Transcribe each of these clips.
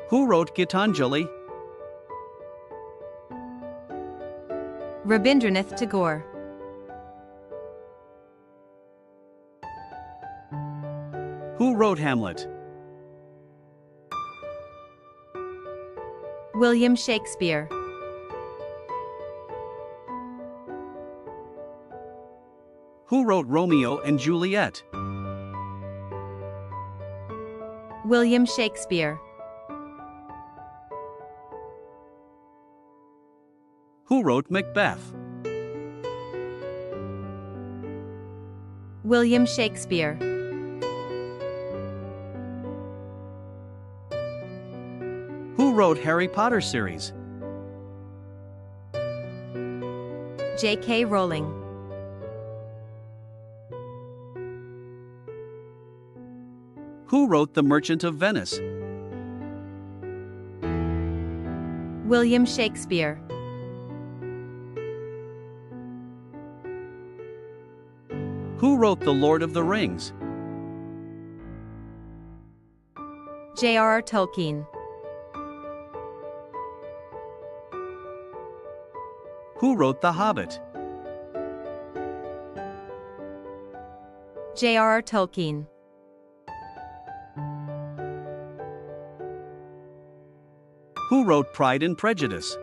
Who wrote Gitanjali? Rabindranath Tagore. Who wrote Hamlet? William Shakespeare. Who wrote Romeo and Juliet? William Shakespeare. Who wrote Macbeth? William Shakespeare. Who wrote Harry Potter series? J.K. Rowling. Who wrote The Merchant of Venice? William Shakespeare. Who wrote The Lord of the Rings? J.R.R. Tolkien. Who wrote The Hobbit? J.R.R. Tolkien. Who wrote Pride and Prejudice?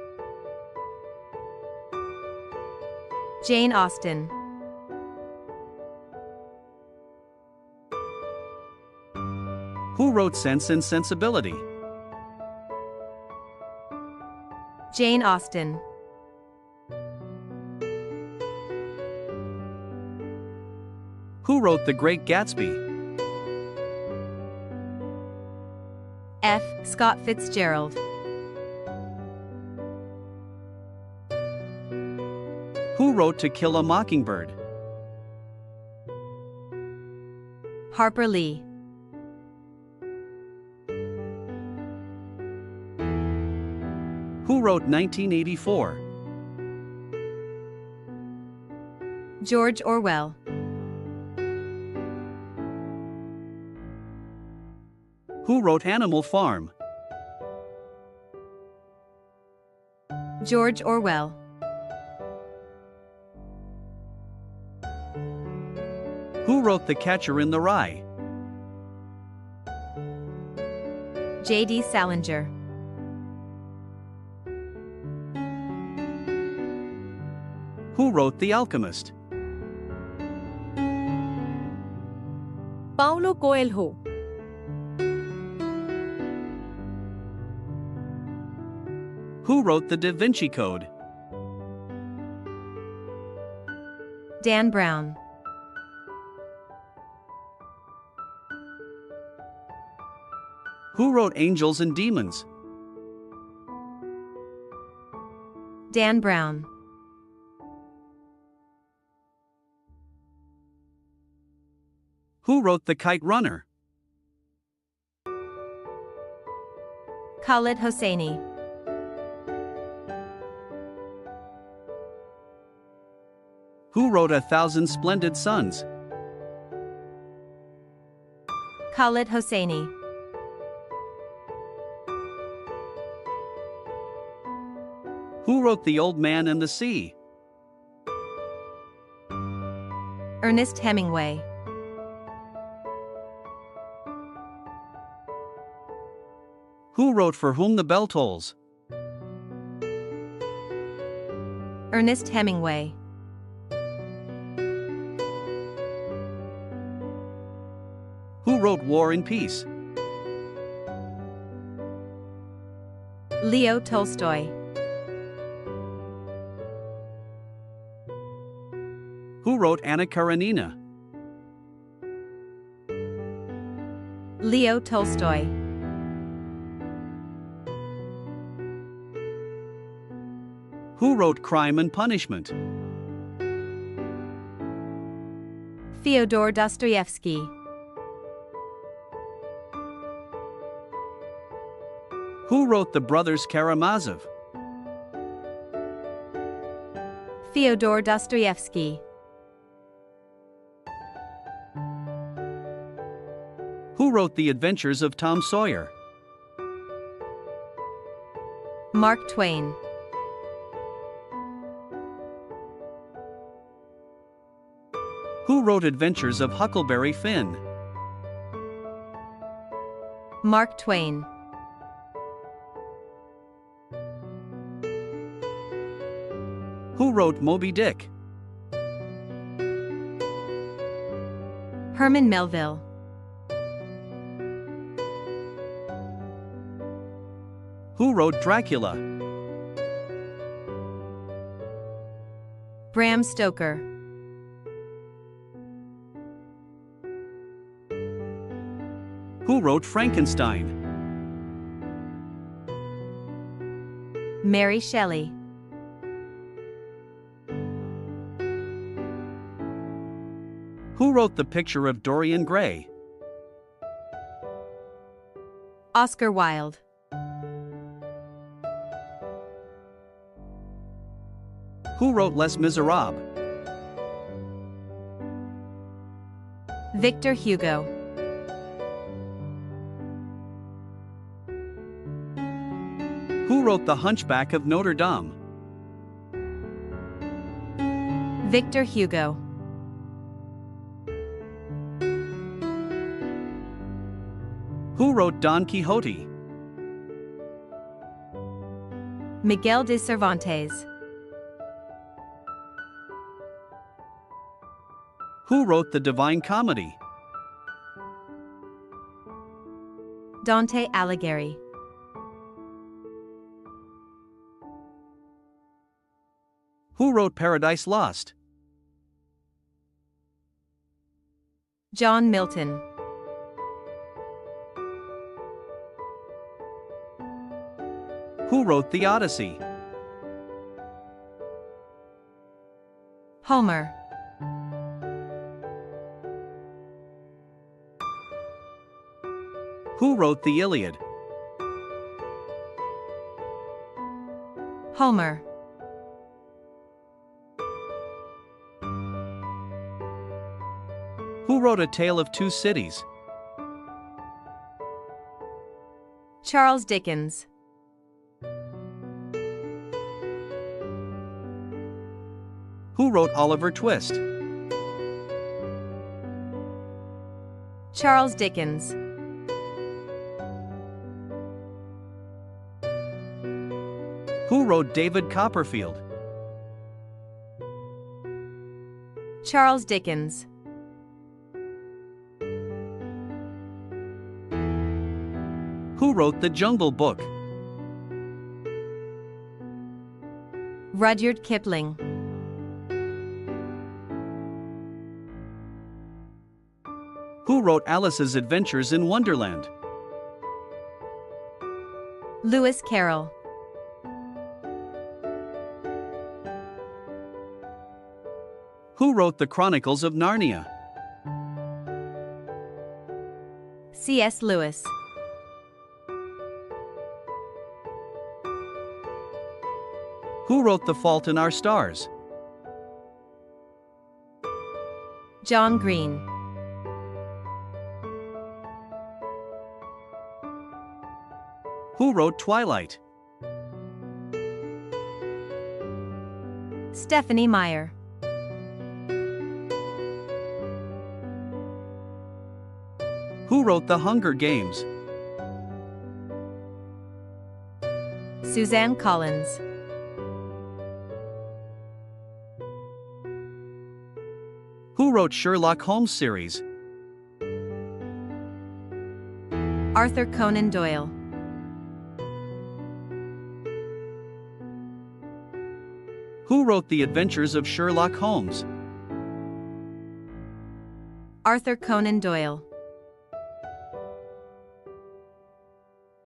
Jane Austen. Who wrote Sense and Sensibility? Jane Austen. Who wrote The Great Gatsby? F. Scott Fitzgerald. Who wrote To Kill a Mockingbird? Harper Lee. Who wrote 1984? George Orwell. Who wrote Animal Farm? George Orwell. Who wrote The Catcher in the Rye? J.D. Salinger. Who wrote The Alchemist? Paulo Coelho. Who wrote The Da Vinci Code? Dan Brown. Who wrote Angels and Demons? Dan Brown. Who wrote The Kite Runner? Khaled Hosseini. Who wrote A Thousand Splendid Suns? Khaled Hosseini. Who wrote The Old Man and the Sea? Ernest Hemingway. Who wrote For Whom the Bell Tolls? Ernest Hemingway. Who wrote War and Peace? Leo Tolstoy. Who wrote Anna Karenina? Leo Tolstoy. Who wrote Crime and Punishment? Fyodor Dostoevsky. Who wrote The Brothers Karamazov? Fyodor Dostoevsky. Who wrote The Adventures of Tom Sawyer? Mark Twain. Who wrote Adventures of Huckleberry Finn? Mark Twain. Who wrote Moby Dick? Herman Melville. Who wrote Dracula? Bram Stoker. Who wrote Frankenstein? Mary Shelley. Who wrote The Picture of Dorian Gray? Oscar Wilde. Who wrote Les Miserables? Victor Hugo. Who wrote The Hunchback of Notre Dame? Victor Hugo. Who wrote Don Quixote? Miguel de Cervantes. Who wrote The Divine Comedy? Dante Alighieri. Who wrote Paradise Lost? John Milton. Who wrote The Odyssey? Homer. Who wrote The Iliad? Homer. Who wrote A Tale of Two Cities? Charles Dickens. Who wrote Oliver Twist? Charles Dickens. Who wrote David Copperfield? Charles Dickens. Who wrote The Jungle Book? Rudyard Kipling. Who wrote Alice's Adventures in Wonderland? Lewis Carroll. Who wrote The Chronicles of Narnia? C.S. Lewis. Who wrote The Fault in Our Stars? John Green. Who wrote Twilight? Stephenie Meyer. Who wrote The Hunger Games? Suzanne Collins. Who wrote Sherlock Holmes series? Arthur Conan Doyle. Who wrote The Adventures of Sherlock Holmes? Arthur Conan Doyle.